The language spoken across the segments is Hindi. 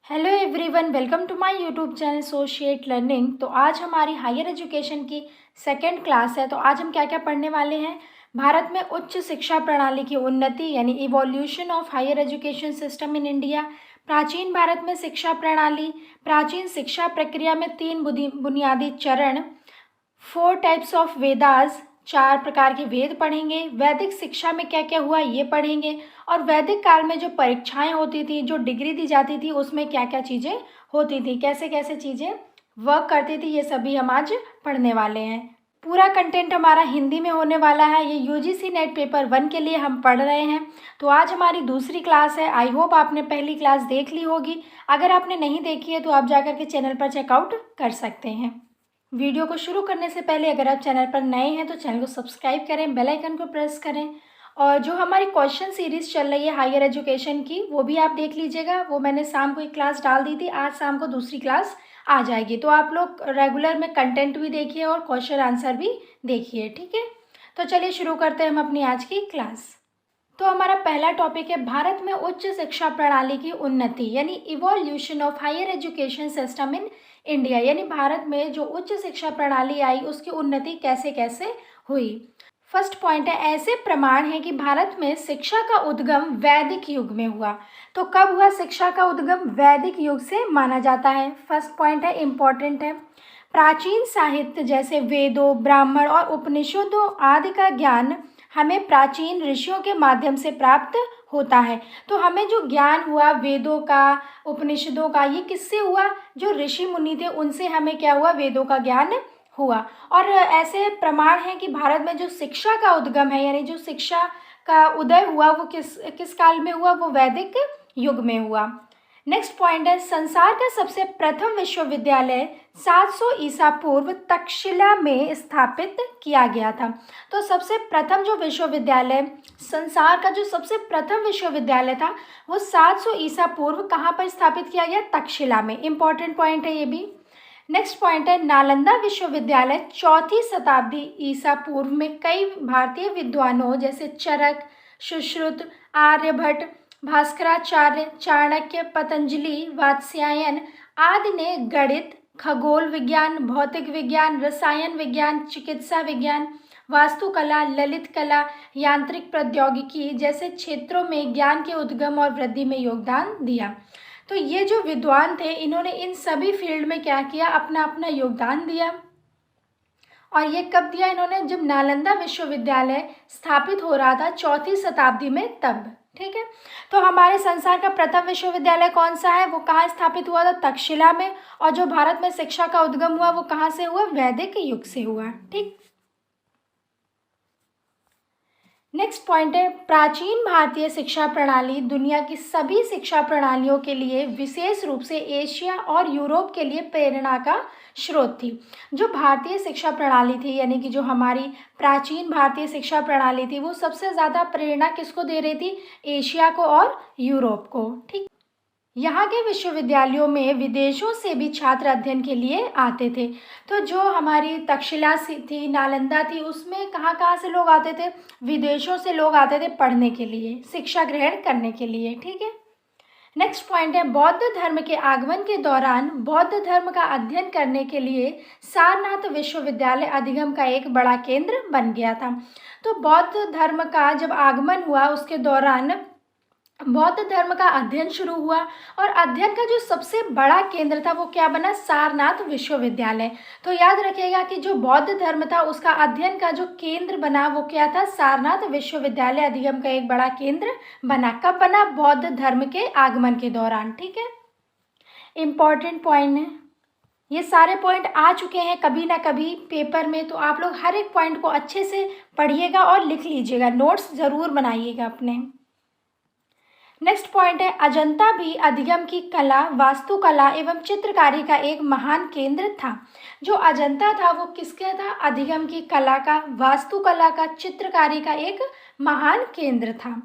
Hello everyone, welcome to my YouTube channel associate learning. तो आज हमारी हायर एजुकेशन की सेकंड क्लास है। तो आज हम क्या क्या पढ़ने वाले हैं। भारत में उच्च शिक्षा प्रणाली की उन्नति यानी evolution of higher education system in India. प्राचीन भारत में शिक्षा प्रणाली। प्राचीन शिक्षा प्रक्रिया में तीन बुनियादी चरण। फोर टाइप्स ऑफ वेदास, चार प्रकार के वेद पढ़ेंगे। वैदिक शिक्षा में क्या क्या हुआ ये पढ़ेंगे। और वैदिक काल में जो परीक्षाएं होती थी, जो डिग्री दी जाती थी, उसमें क्या क्या चीज़ें होती थी, कैसे कैसे चीज़ें वर्क करती थी, ये सभी हम आज पढ़ने वाले हैं। पूरा कंटेंट हमारा हिंदी में होने वाला है। ये यूजीसी नेट पेपर 1 के लिए हम पढ़ रहे हैं। तो आज हमारी दूसरी क्लास है। आई होप आपने पहली क्लास देख ली होगी। अगर आपने नहीं देखी है तो आप जाकर के चैनल पर चेकआउट कर सकते हैं। वीडियो को शुरू करने से पहले अगर आप चैनल पर नए हैं तो चैनल को सब्सक्राइब करें, बेल आइकन को प्रेस करें। और जो हमारी क्वेश्चन सीरीज़ चल रही है हायर एजुकेशन की, वो भी आप देख लीजिएगा। वो मैंने शाम को एक क्लास डाल दी थी, आज शाम को दूसरी क्लास आ जाएगी। तो आप लोग रेगुलर में कंटेंट भी देखिए और क्वेश्चन आंसर भी देखिए, ठीक है। तो चलिए शुरू करते हैं हम अपनी आज की क्लास। तो हमारा पहला टॉपिक है भारत में उच्च शिक्षा प्रणाली की उन्नति यानी evolution of higher education system in India. यानी भारत में जो उच्च शिक्षा प्रणाली आई उसकी उन्नति कैसे कैसे हुई। फर्स्ट पॉइंट है, ऐसे प्रमाण है कि भारत में शिक्षा का उद्गम वैदिक युग में हुआ। तो कब हुआ शिक्षा का उद्गम? वैदिक युग से माना जाता है। फर्स्ट पॉइंट है, इम्पॉर्टेंट है। प्राचीन साहित्य जैसे वेदों, ब्राह्मण और उपनिषदों आदि का ज्ञान हमें प्राचीन ऋषियों के माध्यम से प्राप्त होता है। तो हमें जो ज्ञान हुआ वेदों का, उपनिषदों का, ये किससे हुआ? जो ऋषि मुनि थे उनसे हमें क्या हुआ? वेदों का ज्ञान हुआ। और ऐसे प्रमाण हैं कि भारत में जो शिक्षा का उद्गम है यानी जो शिक्षा का उदय हुआ वो किस काल में हुआ? वो वैदिक युग में हुआ। नेक्स्ट पॉइंट है, संसार का सबसे प्रथम विश्वविद्यालय 700 ईसा पूर्व तक्षशिला में स्थापित किया गया था। तो सबसे प्रथम जो विश्वविद्यालय, संसार का जो सबसे प्रथम विश्वविद्यालय था वो 700 ईसा पूर्व कहाँ पर स्थापित किया गया? तक्षशिला में। इंपॉर्टेंट पॉइंट है ये भी। नेक्स्ट पॉइंट है, नालंदा विश्वविद्यालय 4वीं शताब्दी ईसा पूर्व में कई भारतीय विद्वानों जैसे चरक, सुश्रुत, आर्यभट्ट, भास्कराचार्य, चाणक्य, पतंजलि, वात्स्यायन आदि ने गणित, खगोल विज्ञान, भौतिक विज्ञान, रसायन विज्ञान, चिकित्सा विज्ञान, वास्तुकला, ललित कला, यांत्रिक प्रौद्योगिकी जैसे क्षेत्रों में ज्ञान के उद्गम और वृद्धि में योगदान दिया। तो ये जो विद्वान थे इन्होंने इन सभी फील्ड में क्या किया? अपना अपना योगदान दिया। और ये कब दिया इन्होंने? जब नालंदा विश्वविद्यालय स्थापित हो रहा था 4वीं शताब्दी में, तब। ठीक है। तो हमारे संसार का प्रथम विश्वविद्यालय कौन सा है? वो कहाँ स्थापित हुआ था? तक्षशिला में। और जो भारत में शिक्षा का उद्गम हुआ वो कहाँ से हुआ? वैदिक युग से हुआ। ठीक। नेक्स्ट पॉइंट है, प्राचीन भारतीय शिक्षा प्रणाली दुनिया की सभी शिक्षा प्रणालियों के लिए, विशेष रूप से एशिया और यूरोप के लिए प्रेरणा का स्रोत थी। जो भारतीय शिक्षा प्रणाली थी यानी कि जो हमारी प्राचीन भारतीय शिक्षा प्रणाली थी वो सबसे ज़्यादा प्रेरणा किसको दे रही थी? एशिया को और यूरोप को। ठीक। यहाँ के विश्वविद्यालयों में विदेशों से भी छात्र अध्ययन के लिए आते थे। तो जो हमारी तक्षशिला थी, नालंदा थी, उसमें कहाँ कहाँ से लोग आते थे? विदेशों से लोग आते थे पढ़ने के लिए, शिक्षा ग्रहण करने के लिए। ठीक है। नेक्स्ट पॉइंट है, बौद्ध धर्म के आगमन के दौरान बौद्ध धर्म का अध्ययन करने के लिए सारनाथ विश्वविद्यालय अधिगम का एक बड़ा केंद्र बन गया था। तो बौद्ध धर्म का जब आगमन हुआ उसके दौरान बौद्ध धर्म का अध्ययन शुरू हुआ और अध्ययन का जो सबसे बड़ा केंद्र था वो क्या बना? सारनाथ विश्वविद्यालय। तो याद रखिएगा कि जो बौद्ध धर्म था उसका अध्ययन का जो केंद्र बना वो क्या था? सारनाथ विश्वविद्यालय अधिगम का एक बड़ा केंद्र बना। कब बना? बौद्ध धर्म के आगमन के दौरान। ठीक है। इम्पॉर्टेंट पॉइंट है, ये सारे पॉइंट आ चुके हैं कभी ना कभी पेपर में। तो आप लोग हर एक पॉइंट को अच्छे से पढ़िएगा और लिख लीजिएगा, नोट्स जरूर बनाइएगा अपने। नेक्स्ट पॉइंट है, अजंता भी अधिगम की कला, वास्तुकला एवं चित्रकारी का एक महान केंद्र था। जो अजंता था वो किसका था? अधिगम की कला का, वास्तुकला का, चित्रकारी का एक महान केंद्र था।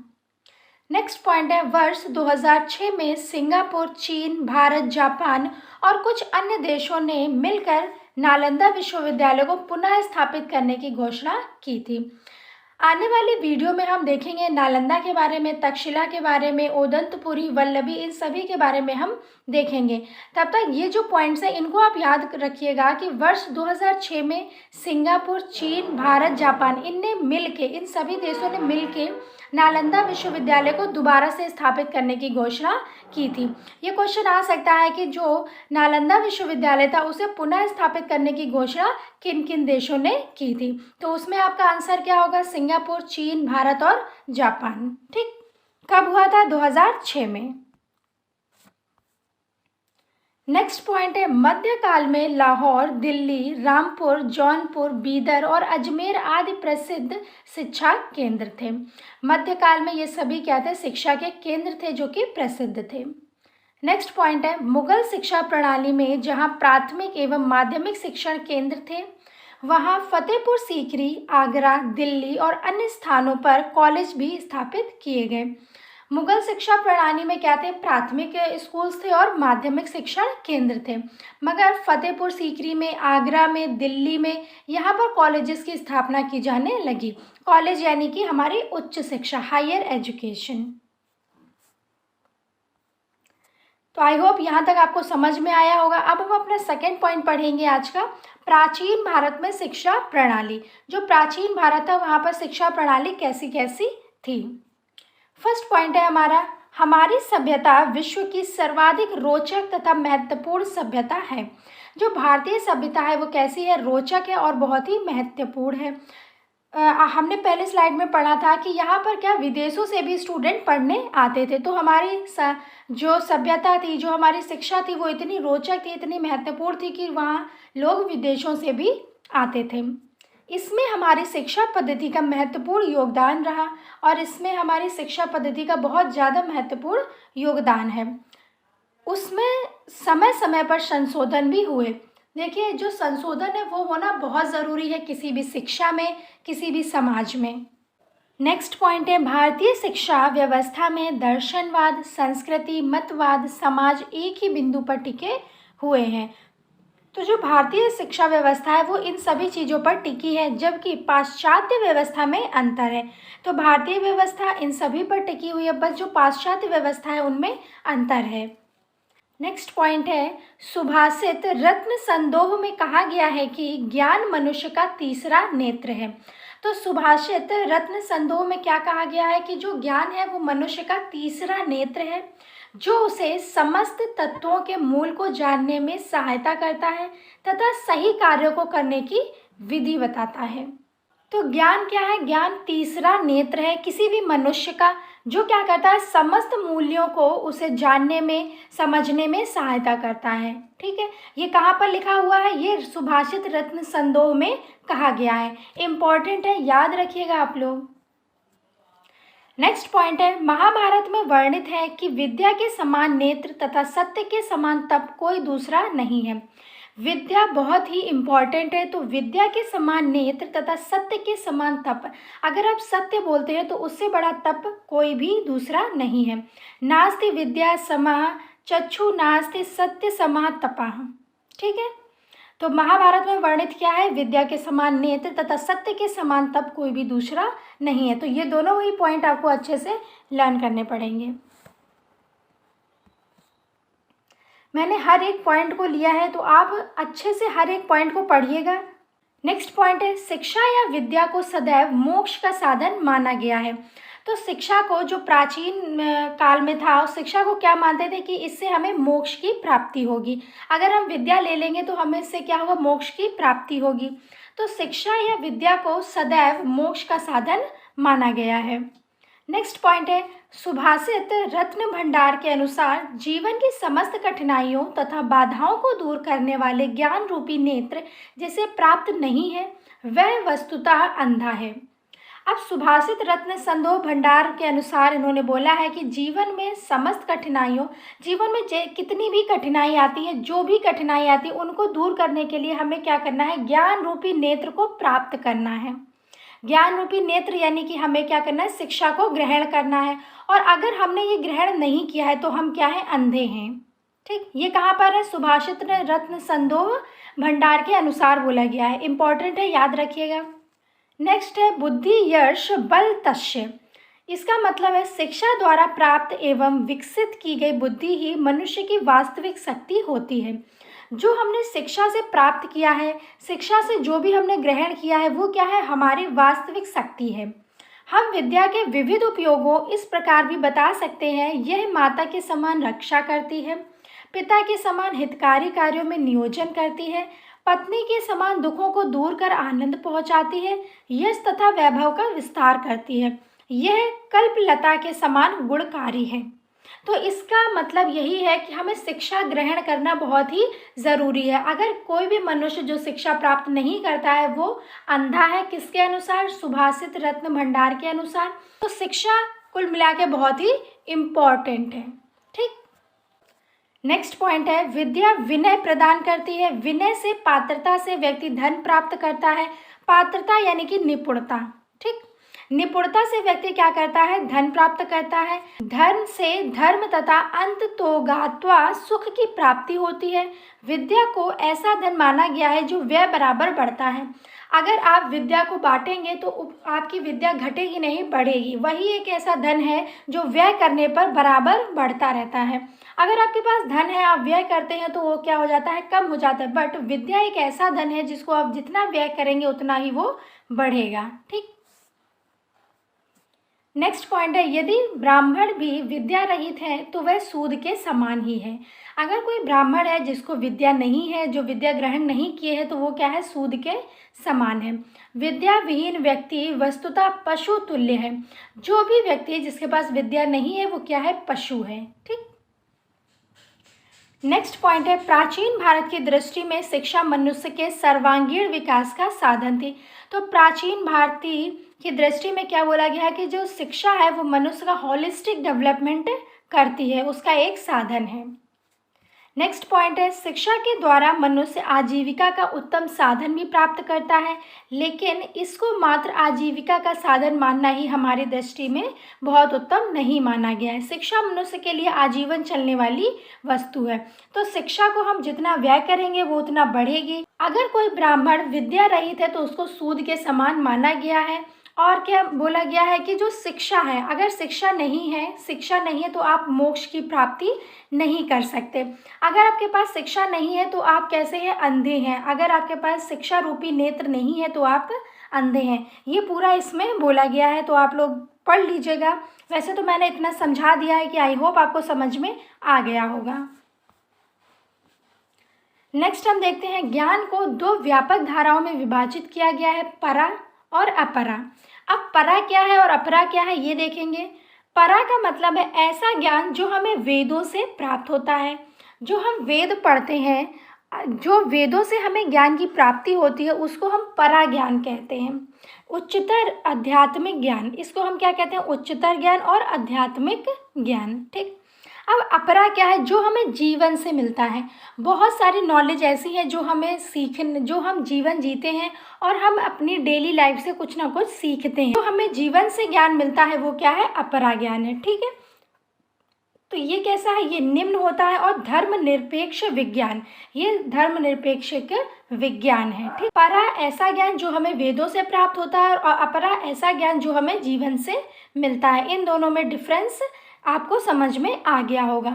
नेक्स्ट पॉइंट है, वर्ष 2006 में सिंगापुर, चीन, भारत, जापान और कुछ अन्य देशों ने मिलकर नालंदा विश्वविद्यालय को पुनः स्थापित करने की घोषणा की थी। आने वाली वीडियो में हम देखेंगे नालंदा के बारे में, तक्षशिला के बारे में, ओदंतपुरी, वल्लभी, इन सभी के बारे में हम देखेंगे। तब तक ये जो पॉइंट्स हैं इनको आप याद रखिएगा कि वर्ष 2006 में सिंगापुर, चीन, भारत, जापान इन सभी देशों ने मिलके नालंदा विश्वविद्यालय को दोबारा से स्थापित करने की घोषणा की थी। ये क्वेश्चन आ सकता है कि जो नालंदा विश्वविद्यालय था उसे पुनः स्थापित करने की घोषणा किन किन देशों ने की थी। तो उसमें आपका आंसर क्या होगा? सिंगापुर, चीन, भारत और जापान। ठीक, कब हुआ था? 2006 में। नेक्स्ट पॉइंट है, मध्यकाल में लाहौर, दिल्ली, रामपुर, जौनपुर, बीदर और अजमेर आदि प्रसिद्ध शिक्षा केंद्र थे। मध्यकाल में ये सभी क्या थे? शिक्षा के केंद्र थे जो कि प्रसिद्ध थे। नेक्स्ट पॉइंट है, मुगल शिक्षा प्रणाली में जहां प्राथमिक एवं माध्यमिक शिक्षण केंद्र थे वहां फतेहपुर सीकरी, आगरा, दिल्ली और अन्य स्थानों पर कॉलेज भी स्थापित किए गए। मुगल शिक्षा प्रणाली में क्या थे? प्राथमिक स्कूल्स थे और माध्यमिक शिक्षण केंद्र थे, मगर फतेहपुर सीकरी में, आगरा में, दिल्ली में यहाँ पर कॉलेजेस की स्थापना की जाने लगी। कॉलेज यानी कि हमारी उच्च शिक्षा, हायर एजुकेशन। तो आई होप यहाँ तक आपको समझ में आया होगा। अब हम अपना सेकेंड पॉइंट पढ़ेंगे आज का, प्राचीन भारत में शिक्षा प्रणाली। जो प्राचीन भारत था वहाँ पर शिक्षा प्रणाली कैसी कैसी थी। फर्स्ट पॉइंट है हमारा, हमारी सभ्यता विश्व की सर्वाधिक रोचक तथा महत्वपूर्ण सभ्यता है। जो भारतीय सभ्यता है वो कैसी है? रोचक है और बहुत ही महत्वपूर्ण है। हमने पहले स्लाइड में पढ़ा था कि यहाँ पर क्या विदेशों से भी स्टूडेंट पढ़ने आते थे। तो हमारी जो सभ्यता थी, जो हमारी शिक्षा थी वो इतनी रोचक थी, इतनी महत्वपूर्ण थी कि वहाँ लोग विदेशों से भी आते थे। इसमें हमारी शिक्षा पद्धति का महत्वपूर्ण योगदान रहा और इसमें हमारी शिक्षा पद्धति का बहुत ज़्यादा महत्वपूर्ण योगदान है। उसमें समय समय पर संशोधन भी हुए। देखिए, जो संशोधन है वो होना बहुत ज़रूरी है किसी भी शिक्षा में, किसी भी समाज में। नेक्स्ट पॉइंट है, भारतीय शिक्षा व्यवस्था में दर्शनवाद, संस्कृति, मतवाद, समाज एक ही बिंदु पर टिके हुए हैं। तो जो भारतीय शिक्षा व्यवस्था है वो इन सभी चीज़ों पर टिकी है, जबकि पाश्चात्य व्यवस्था में अंतर है। तो भारतीय व्यवस्था इन सभी पर टिकी हुई है, बस जो पाश्चात्य व्यवस्था है उनमें अंतर है। नेक्स्ट पॉइंट है, सुभाषित रत्न संदोह में कहा गया है कि ज्ञान मनुष्य का तीसरा नेत्र है। तो सुभाषित रत्न संदोह में क्या कहा गया है कि जो ज्ञान है वो मनुष्य का तीसरा नेत्र है, जो उसे समस्त तत्वों के मूल को जानने में सहायता करता है तथा सही कार्यों को करने की विधि बताता है। तो ज्ञान क्या है? ज्ञान तीसरा नेत्र है किसी भी मनुष्य का, जो क्या करता है? समस्त मूल्यों को उसे जानने में, समझने में सहायता करता है। ठीक है, ये कहाँ पर लिखा हुआ है? ये सुभाषित रत्न संदोह में कहा गया है। इम्पॉर्टेंट है, याद रखिएगा आप लोग। नेक्स्ट पॉइंट है, महाभारत में वर्णित है कि विद्या के समान नेत्र तथा सत्य के समान तप कोई दूसरा नहीं है। विद्या बहुत ही इम्पॉर्टेंट है। तो विद्या के समान नेत्र तथा सत्य के समान तप, अगर आप सत्य बोलते हैं तो उससे बड़ा तप कोई भी दूसरा नहीं है। नास्ति विद्या समाह चक्षु, नास्ति सत्य समाह तपाह। ठीक है, तो महाभारत में वर्णित क्या है? विद्या के समान नेत्र तथा सत्य के समान तप कोई भी दूसरा नहीं है। तो ये दोनों ही पॉइंट आपको अच्छे से लर्न करने पड़ेंगे। मैंने हर एक पॉइंट को लिया है, तो आप अच्छे से हर एक पॉइंट को पढ़िएगा। नेक्स्ट पॉइंट है, शिक्षा या विद्या को सदैव मोक्ष का साधन माना गया है। तो शिक्षा को, जो प्राचीन काल में था, उस शिक्षा को क्या मानते थे कि इससे हमें मोक्ष की प्राप्ति होगी। अगर हम विद्या ले लेंगे तो हमें इससे क्या होगा? मोक्ष की प्राप्ति होगी। तो शिक्षा या विद्या को सदैव मोक्ष का साधन माना गया है। नेक्स्ट पॉइंट है, सुभाषित रत्न भंडार के अनुसार जीवन की समस्त कठिनाइयों तथा बाधाओं को दूर करने वाले ज्ञान रूपी नेत्र जिसे प्राप्त नहीं है वह वस्तुतः अंधा है। अब सुभाषित रत्न संदोह भंडार के अनुसार इन्होंने बोला है कि जीवन में समस्त कठिनाइयों, जीवन में कितनी भी कठिनाई आती है, जो भी कठिनाई आती है, उनको दूर करने के लिए हमें क्या करना है? ज्ञान रूपी नेत्र को प्राप्त करना है। ज्ञान रूपी नेत्र यानी कि हमें क्या करना है? शिक्षा को ग्रहण करना है। और अगर हमने ये ग्रहण नहीं किया है तो हम क्या है? अंधे हैं। ठीक, ये कहाँ पर है? सुभाषित रत्न संदोह भंडार के अनुसार बोला गया है। इंपॉर्टेंट है, याद रखिएगा। नेक्स्ट है बुद्धि यश बल तस्य। इसका मतलब है शिक्षा द्वारा प्राप्त एवं विकसित की गई बुद्धि ही मनुष्य की वास्तविक शक्ति होती है। जो हमने शिक्षा से प्राप्त किया है, शिक्षा से जो भी हमने ग्रहण किया है, वो क्या है, हमारी वास्तविक शक्ति है। हम विद्या के विविध उपयोगों इस प्रकार भी बता सकते हैं। यह माता के समान रक्षा करती है, पिता के समान हितकारी कार्यों में नियोजन करती है, पत्नी के समान दुखों को दूर कर आनंद पहुंचाती है, यश तथा वैभव का विस्तार करती है। यह कल्पलता के समान गुणकारी है। तो इसका मतलब यही है कि हमें शिक्षा ग्रहण करना बहुत ही ज़रूरी है। अगर कोई भी मनुष्य जो शिक्षा प्राप्त नहीं करता है वो अंधा है। किसके अनुसार? सुभाषित रत्न भंडार के अनुसार। तो शिक्षा कुल मिला के बहुत ही इम्पॉर्टेंट है। ठीक, नेक्स्ट पॉइंट है विद्या विनय प्रदान करती है। विनय से, पात्रता से व्यक्ति धन प्राप्त करता है। पात्रता यानी कि निपुणता। ठीक, निपुणता से व्यक्ति क्या करता है? धन प्राप्त करता है। धन से धर्म तथा अंततोगात्वा सुख की प्राप्ति होती है। विद्या को ऐसा धन माना गया है जो व्यय बराबर बढ़ता है। अगर आप विद्या को बांटेंगे तो आपकी विद्या घटेगी नहीं, बढ़ेगी। वही एक ऐसा धन है जो व्यय करने पर बराबर बढ़ता रहता है। अगर आपके पास धन है, आप व्यय करते हैं तो वो क्या हो जाता है? कम हो जाता है। बट विद्या एक ऐसा धन है जिसको आप जितना व्यय करेंगे उतना ही वो बढ़ेगा। ठीक, नेक्स्ट पॉइंट है यदि ब्राह्मण भी विद्या रहित है तो वह सूद के समान ही है। अगर कोई ब्राह्मण है जिसको विद्या नहीं है, जो विद्या ग्रहण नहीं किए हैं, तो वो क्या है? सूद के समान है। विद्या विहीन व्यक्ति वस्तुतः पशु तुल्य है। जो भी व्यक्ति जिसके पास विद्या नहीं है वो क्या है? पशु है। ठीक, नेक्स्ट पॉइंट है प्राचीन भारत की दृष्टि में शिक्षा मनुष्य के सर्वांगीण विकास का साधन थी। तो प्राचीन भारतीय की दृष्टि में क्या बोला गया है कि जो शिक्षा है वो मनुष्य का होलिस्टिक डेवलपमेंट करती है, उसका एक साधन है। नेक्स्ट पॉइंट है शिक्षा के द्वारा मनुष्य आजीविका का उत्तम साधन भी प्राप्त करता है, लेकिन इसको मात्र आजीविका का साधन मानना ही हमारी दृष्टि में बहुत उत्तम नहीं माना गया है। शिक्षा मनुष्य के लिए आजीवन चलने वाली वस्तु है। तो शिक्षा को हम जितना व्यय करेंगे वो उतना बढ़ेगी। अगर कोई ब्राह्मण विद्या रहित है तो उसको सूद के समान माना गया है। और क्या बोला गया है कि जो शिक्षा है, अगर शिक्षा नहीं है तो आप मोक्ष की प्राप्ति नहीं कर सकते। अगर आपके पास शिक्षा नहीं है तो आप कैसे हैं? अंधे हैं। अगर आपके पास शिक्षा रूपी नेत्र नहीं है तो आप अंधे हैं। ये पूरा इसमें बोला गया है, तो आप लोग पढ़ लीजिएगा। वैसे तो मैंने इतना समझा दिया है कि आई होप आपको समझ में आ गया होगा। नेक्स्ट हम देखते हैं ज्ञान को दो व्यापक धाराओं में विभाजित किया गया है, परा और अपरा। अब परा क्या है और अपरा क्या है ये देखेंगे। परा का मतलब है ऐसा ज्ञान जो हमें वेदों से प्राप्त होता है। जो हम वेद पढ़ते हैं, जो वेदों से हमें ज्ञान की प्राप्ति होती है, उसको हम परा ज्ञान कहते हैं। उच्चतर आध्यात्मिक ज्ञान, इसको हम क्या कहते हैं? उच्चतर ज्ञान और आध्यात्मिक ज्ञान। ठीक, अब अपरा क्या है? जो हमें जीवन से मिलता है। बहुत सारी नॉलेज ऐसी है जो हमें जो हम जीवन जीते हैं और हम अपनी डेली लाइफ से कुछ ना कुछ सीखते हैं। जो हमें जीवन से ज्ञान मिलता है वो क्या है? अपरा ज्ञान है। ठीक है, तो ये कैसा है? ये निम्न होता है। और धर्मनिरपेक्ष विज्ञान, ये धर्मनिरपेक्ष विज्ञान है। ठीक, परा ऐसा ज्ञान जो हमें वेदों से प्राप्त होता है और अपरा ऐसा ज्ञान जो हमें जीवन से मिलता है। इन दोनों में डिफरेंस आपको समझ में आ गया होगा।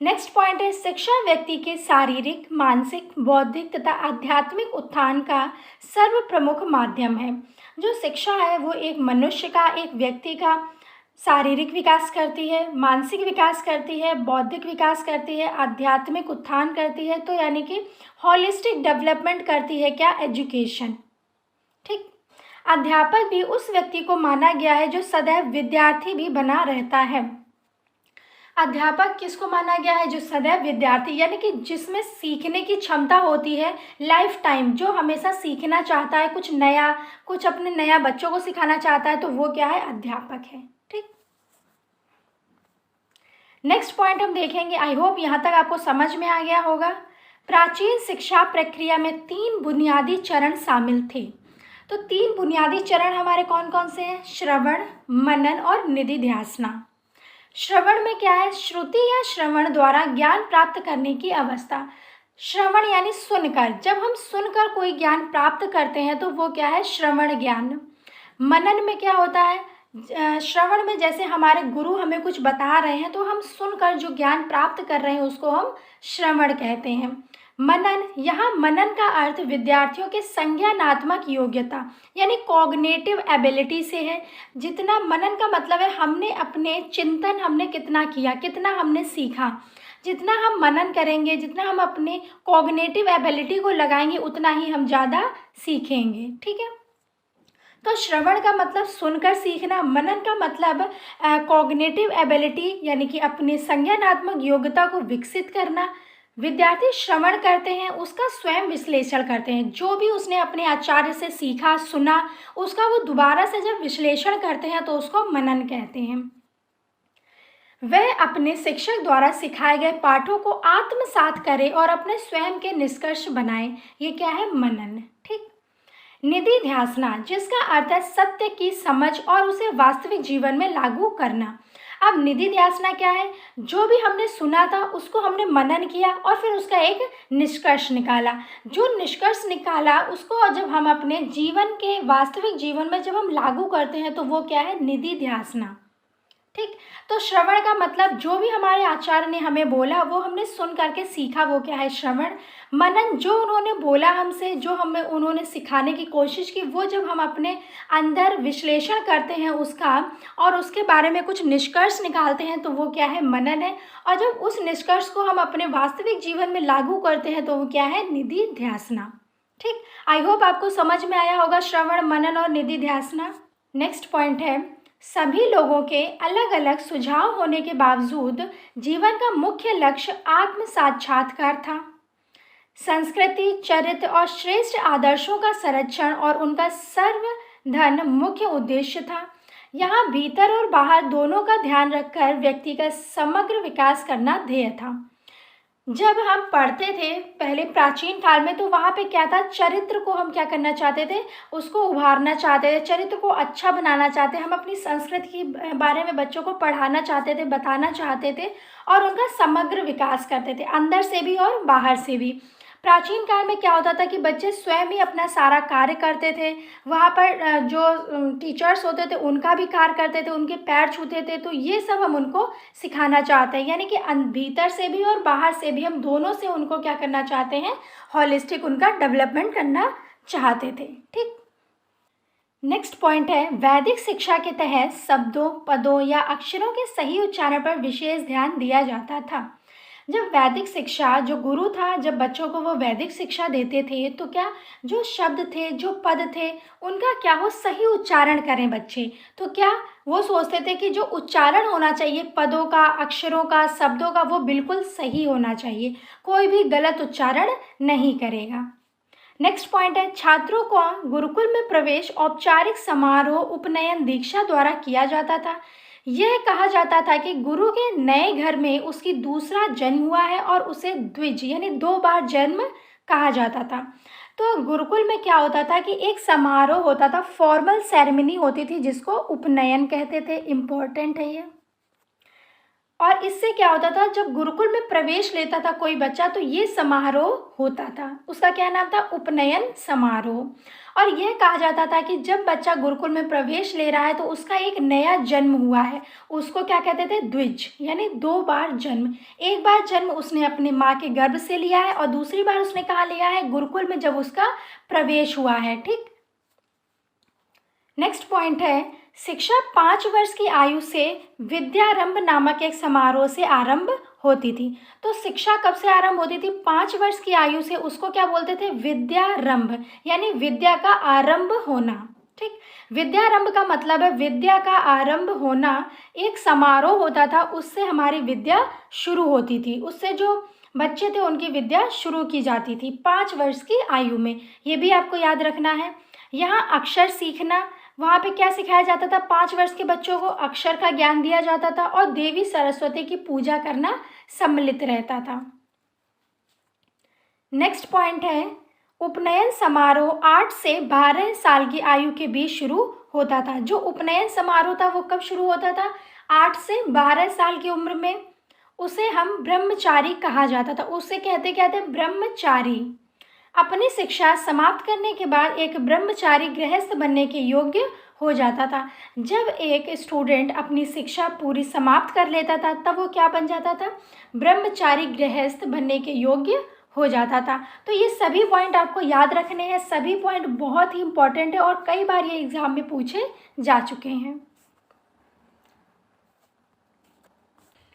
नेक्स्ट पॉइंट है शिक्षा व्यक्ति के शारीरिक, मानसिक, बौद्धिक तथा आध्यात्मिक उत्थान का सर्व प्रमुख माध्यम है। जो शिक्षा है वो एक मनुष्य का, एक व्यक्ति का शारीरिक विकास करती है, मानसिक विकास करती है, बौद्धिक विकास करती है, आध्यात्मिक उत्थान करती है। तो यानी कि होलिस्टिक डेवलपमेंट करती है क्या? एजुकेशन। ठीक, अध्यापक भी उस व्यक्ति को माना गया है जो सदैव विद्यार्थी भी बना रहता है। अध्यापक किसको माना गया है? जो सदैव विद्यार्थी, यानी कि जिसमें सीखने की क्षमता होती है लाइफ टाइम, जो हमेशा सीखना चाहता है, कुछ नया, कुछ अपने नया बच्चों को सिखाना चाहता है, तो वो क्या है? अध्यापक है। ठीक, नेक्स्ट पॉइंट हम देखेंगे। आई होप यहाँ तक आपको समझ में आ गया होगा। प्राचीन शिक्षा प्रक्रिया में 3 बुनियादी चरण शामिल थे। तो 3 बुनियादी चरण हमारे कौन कौन से हैं? श्रवण, मनन और निधिध्यासना। श्रवण में क्या है? श्रुति या श्रवण द्वारा ज्ञान प्राप्त करने की अवस्था। श्रवण यानी सुनकर, जब हम सुनकर कोई ज्ञान प्राप्त करते हैं तो वो क्या है, श्रवण ज्ञान। मनन में क्या होता है, श्रवण में जैसे हमारे गुरु हमें कुछ बता रहे हैं तो हम सुनकर जो ज्ञान प्राप्त कर रहे हैं उसको हम श्रवण कहते हैं। मनन, यहाँ मनन का अर्थ विद्यार्थियों के संज्ञानात्मक योग्यता यानी कॉग्निटिव एबिलिटी से है। जितना मनन का मतलब है हमने अपने चिंतन हमने कितना किया, कितना हमने सीखा। जितना हम मनन करेंगे, जितना हम अपने कॉग्निटिव एबिलिटी को लगाएंगे उतना ही हम ज़्यादा सीखेंगे। ठीक है, तो श्रवण का मतलब सुनकर सीखना, मनन का मतलब कॉग्निटिव एबिलिटी यानी कि अपनी संज्ञानात्मक योग्यता को विकसित करना। विद्यार्थी श्रवण करते हैं, उसका स्वयं विश्लेषण करते हैं। जो भी उसने अपने आचार्य से सीखा सुना उसका वो दोबारा से जब विश्लेषण करते हैं तो उसको मनन कहते हैं। वह अपने शिक्षक द्वारा सिखाए गए पाठों को आत्मसात करे और अपने स्वयं के निष्कर्ष बनाए, ये क्या है, मनन। ठीक, निधिध्यासना, जिसका अर्थ है सत्य की समझ और उसे वास्तविक जीवन में लागू करना। अब निधिध्यासना क्या है, जो भी हमने सुना था उसको हमने मनन किया और फिर उसका एक निष्कर्ष निकाला। जो निष्कर्ष निकाला उसको जब हम अपने जीवन के वास्तविक जीवन में जब हम लागू करते हैं तो वो क्या है, निधिध्यासना। ठीक, तो श्रवण का मतलब जो भी हमारे आचार्य ने हमें बोला वो हमने सुन करके सीखा, वो क्या है, श्रवण। मनन, जो उन्होंने बोला हमसे, जो हमें उन्होंने सिखाने की कोशिश की, वो जब हम अपने अंदर विश्लेषण करते हैं उसका और उसके बारे में कुछ निष्कर्ष निकालते हैं तो वो क्या है, मनन है। और जब उस निष्कर्ष को हम अपने वास्तविक जीवन में लागू करते हैं तो वो क्या है, निधिध्यासना। ठीक, आई होप आपको समझ में आया होगा श्रवण, मनन और निधिध्यासना। नेक्स्ट पॉइंट है, सभी लोगों के अलग अलग सुझाव होने के बावजूद जीवन का मुख्य लक्ष्य आत्म साक्षात्कार था। संस्कृति, चरित्र और श्रेष्ठ आदर्शों का संरक्षण और उनका सर्वधन मुख्य उद्देश्य था। यहाँ भीतर और बाहर दोनों का ध्यान रखकर व्यक्ति का समग्र विकास करना ध्येय था। जब हम पढ़ते थे पहले प्राचीन काल में तो वहाँ पे क्या था, चरित्र को हम क्या करना चाहते थे, उसको उभारना चाहते थे, चरित्र को अच्छा बनाना चाहते, हम अपनी संस्कृति के बारे में बच्चों को पढ़ाना चाहते थे, बताना चाहते थे और उनका समग्र विकास करते थे, अंदर से भी और बाहर से भी। प्राचीन काल में क्या होता था कि बच्चे स्वयं ही अपना सारा कार्य करते थे, वहाँ पर जो टीचर्स होते थे उनका भी कार्य करते थे, उनके पैर छूते थे। तो ये सब हम उनको सिखाना चाहते हैं, यानी कि भीतर से भी और बाहर से भी हम दोनों से उनको क्या करना चाहते हैं, हॉलिस्टिक उनका डेवलपमेंट करना चाहते थे। ठीक, नेक्स्ट पॉइंट है, वैदिक शिक्षा के तहत शब्दों, पदों या अक्षरों के सही उच्चारण पर विशेष ध्यान दिया जाता था। जब वैदिक शिक्षा, जो गुरु था जब बच्चों को वो वैदिक शिक्षा देते थे तो क्या जो शब्द थे, जो पद थे, उनका क्या हो सही उच्चारण करें बच्चे। तो क्या वो सोचते थे कि जो उच्चारण होना चाहिए पदों का, अक्षरों का, शब्दों का, वो बिल्कुल सही होना चाहिए, कोई भी गलत उच्चारण नहीं करेगा। नेक्स्ट पॉइंट है, छात्रों को गुरुकुल में प्रवेश औपचारिक समारोह, उपनयन, दीक्षा द्वारा किया जाता था। यह कहा जाता था कि गुरु के नए घर में उसकी दूसरा जन्म हुआ है और उसे द्विज यानी 2 बार जन्म कहा जाता था। तो गुरुकुल में क्या होता था कि एक समारोह होता था, फॉर्मल सेरेमनी होती थी जिसको उपनयन कहते थे। इम्पोर्टेंट है ये। और इससे क्या होता था, जब गुरुकुल में प्रवेश लेता था कोई बच्चा तो ये समारोह होता था, उसका क्या नाम था, उपनयन समारोह। और यह कहा जाता था कि जब बच्चा गुरुकुल में प्रवेश ले रहा है तो उसका एक नया जन्म हुआ है, उसको क्या कहते थे, द्विज यानी 2 बार जन्म। एक बार जन्म उसने अपने माँ के गर्भ से लिया है और दूसरी बार उसने कहाँ लिया है, गुरुकुल में जब उसका प्रवेश हुआ है। ठीक, नेक्स्ट पॉइंट है, शिक्षा 5 वर्ष की आयु से विद्यारंभ नामक एक समारोह से आरंभ होती थी। तो शिक्षा कब से आरंभ होती थी, 5 वर्ष की आयु से, उसको क्या बोलते थे, विद्यारंभ यानी विद्या का आरंभ होना। ठीक, विद्यारंभ का मतलब है विद्या का आरंभ होना, एक समारोह होता था, उससे हमारी विद्या शुरू होती थी, उससे जो बच्चे थे उनकी विद्या शुरू की जाती थी 5 वर्ष की आयु में। ये भी आपको याद रखना है। यहाँ अक्षर सीखना, वहाँ पे क्या सिखाया जाता था, 5 वर्ष के बच्चों को अक्षर का ज्ञान दिया जाता था और देवी सरस्वती की पूजा करना सम्मिलित रहता था। नेक्स्ट पॉइंट है, उपनयन समारोह 8 से 12 साल की आयु के बीच शुरू होता था। जो उपनयन समारोह था वो कब शुरू होता था, 8 से 12 साल की उम्र में। उसे हम ब्रह्मचारी कहा जाता था। उसे कहते ब्रह्मचारी। अपनी शिक्षा समाप्त करने के बाद एक ब्रह्मचारी गृहस्थ बनने के योग्य हो जाता था। जब एक स्टूडेंट अपनी शिक्षा पूरी समाप्त कर लेता था तब वो क्या बन जाता था? ब्रह्मचारी गृहस्थ बनने के योग्य हो जाता था। तो ये सभी पॉइंट आपको याद रखने हैं। सभी पॉइंट बहुत ही इंपॉर्टेंट है और कई बार ये एग्जाम में पूछे जा चुके हैं।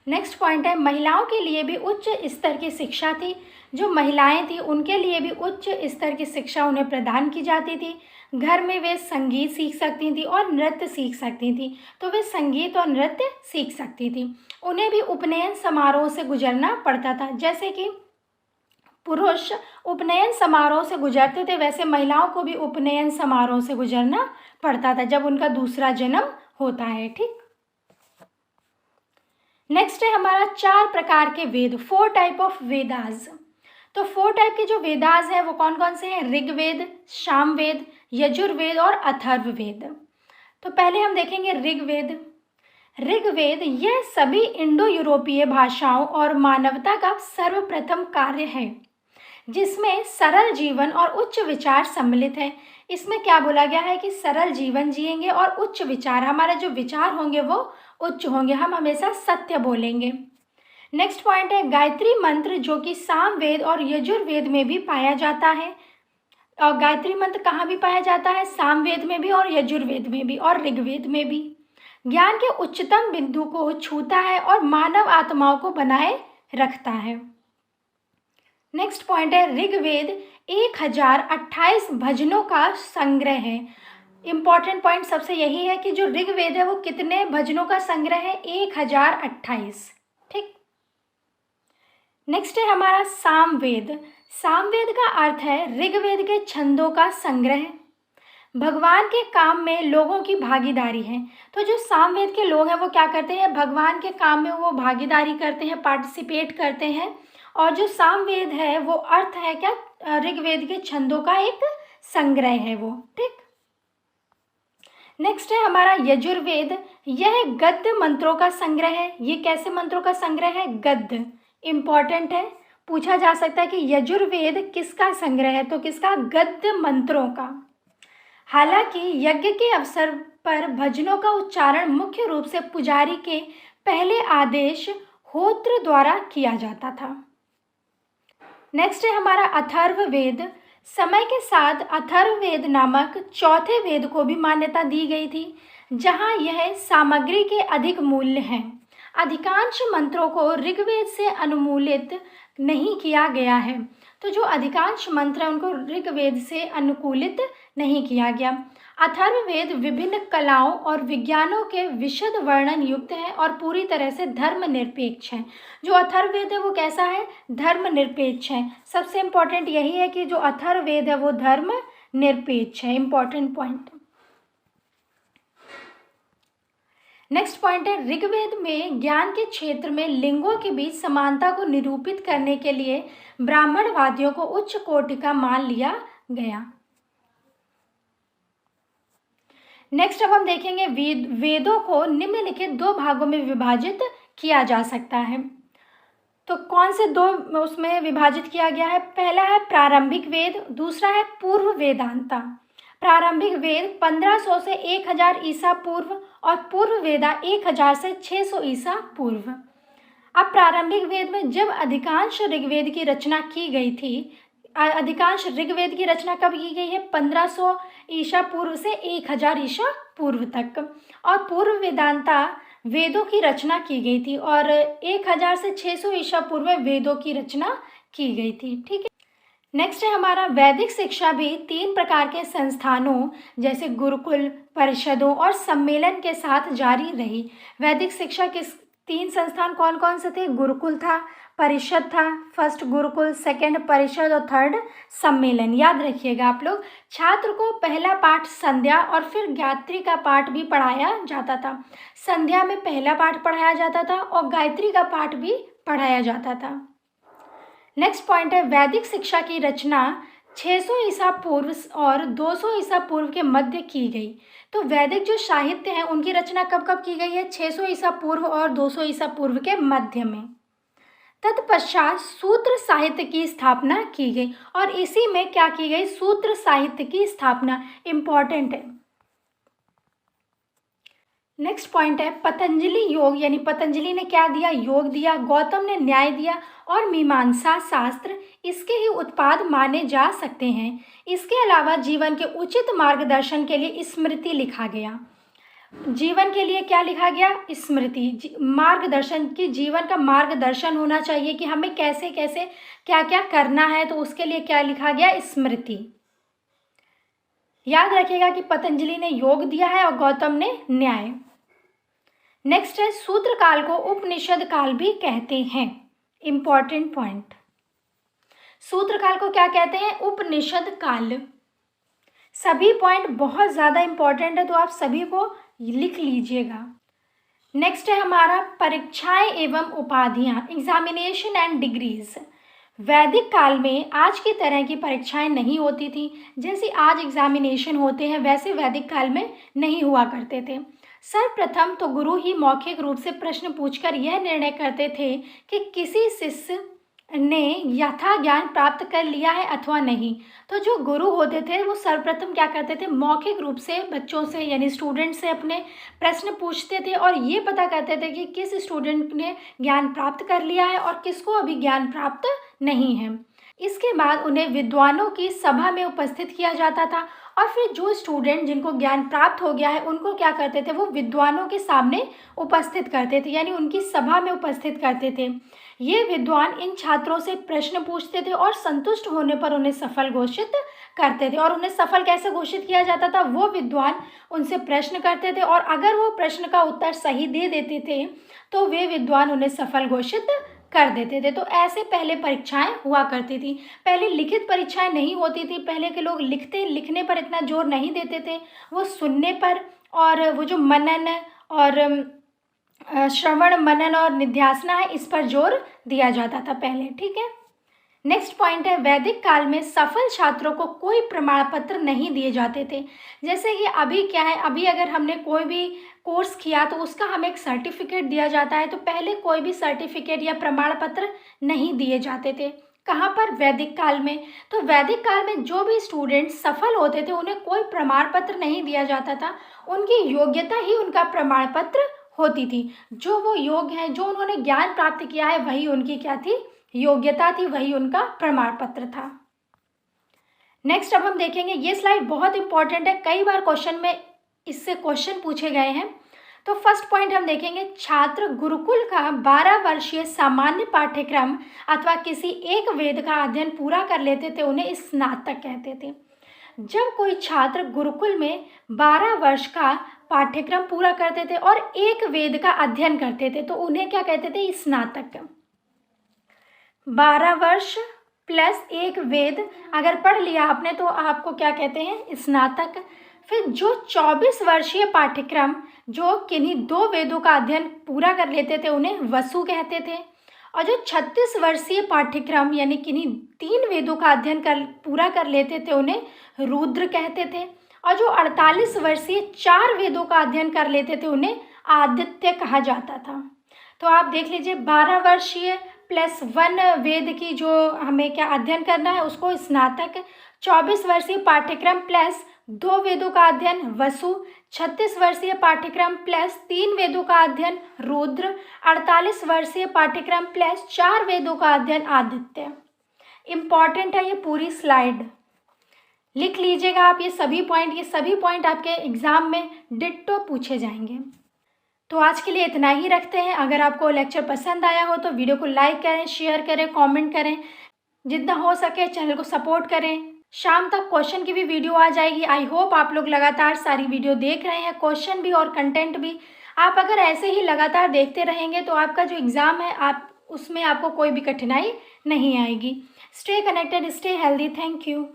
नेक्स्ट पॉइंट है, महिलाओं के लिए भी उच्च स्तर की शिक्षा थी। जो महिलाएं थी उनके लिए भी उच्च स्तर की शिक्षा उन्हें प्रदान की जाती थी। घर में वे संगीत सीख सकती थी और नृत्य सीख सकती थी। तो वे संगीत और नृत्य सीख सकती थी। उन्हें भी उपनयन समारोह से गुजरना पड़ता था। जैसे कि पुरुष उपनयन समारोह से गुजरते थे, वैसे महिलाओं को भी उपनयन समारोह से गुजरना पड़ता था जब उनका दूसरा जन्म होता है। ठीक। नेक्स्ट है हमारा 4 प्रकार के वेद, 4 टाइप ऑफ वेदास। तो 4 टाइप के जो वेदास हैं वो कौन कौन से हैं? ऋग्वेद, सामवेद, यजुर्वेद और अथर्ववेद। तो पहले हम देखेंगे ऋग्वेद। ऋग्वेद यह सभी इंडो यूरोपीय भाषाओं और मानवता का सर्वप्रथम कार्य है जिसमें सरल जीवन और उच्च विचार सम्मिलित है। इसमें क्या बोला गया है कि सरल जीवन जिएंगे और उच्च विचार, हमारे जो विचार होंगे वो उच्च होंगे, हम हमेशा सत्य बोलेंगे। नेक्स्ट पॉइंट है गायत्री मंत्र, जो कि सामवेद और यजुर्वेद में भी पाया जाता है। और गायत्री मंत्र कहाँ भी पाया जाता है? सामवेद में भी और यजुर्वेद में भी और ऋग्वेद में भी। ज्ञान के उच्चतम बिंदु को छूता है और मानव आत्माओं को बनाए रखता है। नेक्स्ट पॉइंट है ऋग्वेद 1028 भजनों का संग्रह है। इंपॉर्टेंट पॉइंट सबसे यही है कि जो ऋग्वेद है वो कितने भजनों का संग्रह है? 1028। ठीक। नेक्स्ट है हमारा सामवेद। सामवेद का अर्थ है ऋग्वेद के छंदों का संग्रह। भगवान के काम में लोगों की भागीदारी है। तो जो सामवेद के लोग हैं वो क्या करते हैं? भगवान के काम में वो भागीदारी करते हैं, पार्टिसिपेट करते हैं। और जो सामवेद है वो अर्थ है क्या? ऋग्वेद के छंदों का एक संग्रह है वो। ठीक। नेक्स्ट है हमारा यजुर्वेद। यह गद्य मंत्रों का संग्रह है। ये कैसे मंत्रों का संग्रह है? गद्य। इंपॉर्टेंट है, पूछा जा सकता है कि यजुर्वेद किसका संग्रह है? तो किसका? गद्य मंत्रों का। हालांकि यज्ञ के अवसर पर भजनों का उच्चारण मुख्य रूप से पुजारी के पहले आदेश होत्र द्वारा किया जाता था। नेक्स्ट है हमारा अथर्ववेद। समय के साथ अथर्ववेद नामक चौथे वेद को भी मान्यता दी गई थी, जहां यह सामग्री के अधिक मूल्य हैं। अधिकांश मंत्रों को ऋग्वेद से अनुकूलित नहीं किया गया है। तो जो अधिकांश मंत्र हैं उनको ऋग्वेद से अनुकूलित नहीं किया गया। अथर्ववेद विभिन्न कलाओं और विज्ञानों के विशद वर्णन युक्त है और पूरी तरह से धर्मनिरपेक्ष है। जो अथर्ववेद है वो कैसा है? धर्मनिरपेक्ष है। सबसे इम्पोर्टेंट यही है कि जो अथर्ववेद है वो धर्मनिरपेक्ष है। Important point. नेक्स्ट पॉइंट है ऋग्वेद में ज्ञान के क्षेत्र में लिंगों के बीच समानता को निरूपित करने के लिए ब्राह्मणवादियों को उच्च कोटि का मान लिया गया। नेक्स्ट अब हम देखेंगे वेदों को निम्नलिखित 2 भागों में विभाजित किया जा सकता है। तो कौन से 2 उसमें विभाजित किया गया है? पहला है प्रारंभिक वेद, दूसरा है पूर्व वेदांता। प्रारंभिक वेद 1500 से 1000 ईसा पूर्व और पूर्व वेदा 1000 से 600 ईसा पूर्व। अब प्रारंभिक वेद में जब अधिकांश ऋग्वेद की रचना की गई थी, अधिकांश ऋग्वेद की रचना कब की गई है? 1500 ईसा पूर्व से 1000 ईसा पूर्व तक। और पूर्व वेदांता वेदों की रचना की गई थी और 1000 से 600 ईसा पूर्व में वेदों की रचना की गई थी। ठीक है। नेक्स्ट है हमारा वैदिक शिक्षा भी 3 प्रकार के संस्थानों जैसे गुरुकुल, परिषदों और सम्मेलन के साथ जारी रही। वैदिक शिक्षा के 3 संस्थान कौन कौन से थे? गुरुकुल था, परिषद था, फर्स्ट गुरुकुल, सेकंड परिषद और थर्ड सम्मेलन। याद रखिएगा आप लोग। छात्र को पहला पाठ संध्या और फिर गायत्री का पाठ भी पढ़ाया जाता था। संध्या में पहला पाठ पढ़ाया जाता था और गायत्री का पाठ भी पढ़ाया जाता था। नेक्स्ट पॉइंट है वैदिक शिक्षा की रचना 600 ईसा पूर्व और 200 ईसा पूर्व के मध्य की गई। तो वैदिक जो साहित्य है उनकी रचना कब कब की गई है? 600 ईसा पूर्व और 200 ईसा पूर्व के मध्य में। तत्पश्चात सूत्र साहित्य की स्थापना की गई। और इसी में क्या की गई, सूत्र साहित्य की स्थापना, इंपॉर्टेंट है। नेक्स्ट पॉइंट है पतंजलि योग, यानी पतंजलि ने क्या दिया, योग दिया। गौतम ने न्याय दिया और मीमांसा शास्त्र इसके ही उत्पाद माने जा सकते हैं। इसके अलावा जीवन के उचित मार्गदर्शन के लिए स्मृति लिखा गया। जीवन के लिए क्या लिखा गया, स्मृति, मार्गदर्शन की, जीवन का मार्गदर्शन होना चाहिए कि हमें कैसे कैसे क्या क्या करना है, तो उसके लिए क्या लिखा गया, स्मृति। याद रखिएगा कि पतंजलि ने योग दिया है और गौतम ने न्याय। नेक्स्ट है सूत्र काल को उपनिषद काल भी कहते हैं, इंपॉर्टेंट पॉइंट। सूत्र काल को क्या कहते हैं, उपनिषद काल। सभी पॉइंट बहुत ज़्यादा इंपॉर्टेंट है, तो आप सभी को लिख लीजिएगा। नेक्स्ट है हमारा परीक्षाएं एवं उपाधियां, एग्जामिनेशन एंड डिग्रीज। वैदिक काल में आज की तरह की परीक्षाएं नहीं होती थी, जैसे आज एग्जामिनेशन होते हैं वैसे वैदिक काल में नहीं हुआ करते थे। सर्वप्रथम तो गुरु ही मौखिक रूप से प्रश्न पूछकर यह निर्णय करते थे कि किसी शिष्य ने यथा ज्ञान प्राप्त कर लिया है अथवा नहीं। तो जो गुरु होते थे वो सर्वप्रथम क्या करते थे, मौखिक रूप से बच्चों से यानी स्टूडेंट से अपने प्रश्न पूछते थे और ये पता करते थे कि किस स्टूडेंट ने ज्ञान प्राप्त कर लिया है और किसको अभी ज्ञान प्राप्त नहीं है। इसके बाद उन्हें विद्वानों की सभा में उपस्थित किया जाता था और फिर जो स्टूडेंट जिनको ज्ञान प्राप्त हो गया है उनको क्या करते थे, वो विद्वानों के सामने उपस्थित करते थे, यानी उनकी सभा में उपस्थित करते थे। ये विद्वान इन छात्रों से प्रश्न पूछते थे और संतुष्ट होने पर उन्हें सफल घोषित करते थे। और उन्हें सफल कैसे घोषित किया जाता था, वो विद्वान उनसे प्रश्न करते थे और अगर वो प्रश्न का उत्तर सही दे देते थे तो वे विद्वान उन्हें सफल घोषित कर देते थे। तो ऐसे पहले परीक्षाएं हुआ करती थी। पहले लिखित परीक्षाएं नहीं होती थी, पहले के लोग लिखने पर इतना जोर नहीं देते थे, वो सुनने पर और वो जो मनन और श्रवण मनन और निध्यासना है इस पर जोर दिया जाता था पहले, ठीक है। नेक्स्ट पॉइंट है वैदिक काल में सफल छात्रों को कोई प्रमाण पत्र नहीं दिए जाते थे। जैसे कि अभी क्या है, अभी अगर हमने कोई भी कोर्स किया तो उसका हमें एक सर्टिफिकेट दिया जाता है, तो पहले कोई भी सर्टिफिकेट या प्रमाण पत्र नहीं दिए जाते थे। कहाँ पर, वैदिक काल में। तो वैदिक काल में जो भी स्टूडेंट सफल होते थे उन्हें कोई प्रमाण पत्र नहीं दिया जाता था, उनकी योग्यता ही उनका प्रमाण पत्र होती थी। जो वो योग्य है, जो उन्होंने ज्ञान प्राप्त किया है, वही उनकी क्या थी, योग्यता थी, वही उनका प्रमाण पत्र था। नेक्स्ट अब हम देखेंगे, ये स्लाइड बहुत इंपॉर्टेंट है, कई बार क्वेश्चन में इससे क्वेश्चन पूछे गए हैं। तो फर्स्ट पॉइंट हम देखेंगे, छात्र गुरुकुल का 12 वर्षीय सामान्य पाठ्यक्रम अथवा किसी एक वेद का अध्ययन पूरा कर लेते थे उन्हें स्नातक कहते थे। जब कोई छात्र गुरुकुल में 12 वर्ष का पाठ्यक्रम पूरा करते थे और एक वेद का अध्ययन करते थे तो उन्हें क्या कहते थे, स्नातक। 12 वर्ष प्लस एक वेद अगर पढ़ लिया आपने तो आपको क्या कहते हैं, स्नातक। फिर जो 24 वर्षीय पाठ्यक्रम जो किन्हीं 2 वेदों का अध्ययन पूरा कर लेते थे उन्हें वसु कहते थे। और जो 36 वर्षीय पाठ्यक्रम यानी किन्हीं 3 वेदों का अध्ययन पूरा कर लेते थे उन्हें रुद्र कहते थे। और जो 48 वर्षीय 4 वेदों का अध्ययन कर लेते थे उन्हें आदित्य कहा जाता था। तो आप देख लीजिए, 12 वर्षीय प्लस 1 वेद की जो हमें क्या अध्ययन करना है उसको स्नातक, 24 वर्षीय पाठ्यक्रम प्लस 2 वेदों का अध्ययन वसु, 36 वर्षीय पाठ्यक्रम प्लस 3 वेदों का अध्ययन रुद्र, 48 वर्षीय पाठ्यक्रम प्लस 4 वेदों का अध्ययन आदित्य। इम्पॉर्टेंट है ये पूरी स्लाइड, लिख लीजिएगा आप ये सभी पॉइंट आपके एग्जाम में डिट्टो पूछे जाएंगे। तो आज के लिए इतना ही रखते हैं। अगर आपको लेक्चर पसंद आया हो तो वीडियो को लाइक करें, शेयर करें, कमेंट करें, जितना हो सके चैनल को सपोर्ट करें। शाम तक क्वेश्चन की भी वीडियो आ जाएगी। आई होप आप लोग लगातार सारी वीडियो देख रहे हैं, क्वेश्चन भी और कंटेंट भी। आप अगर ऐसे ही लगातार देखते रहेंगे तो आपका जो एग्ज़ाम है आप उसमें आपको कोई भी कठिनाई नहीं आएगी। Stay connected, stay healthy. Thank you.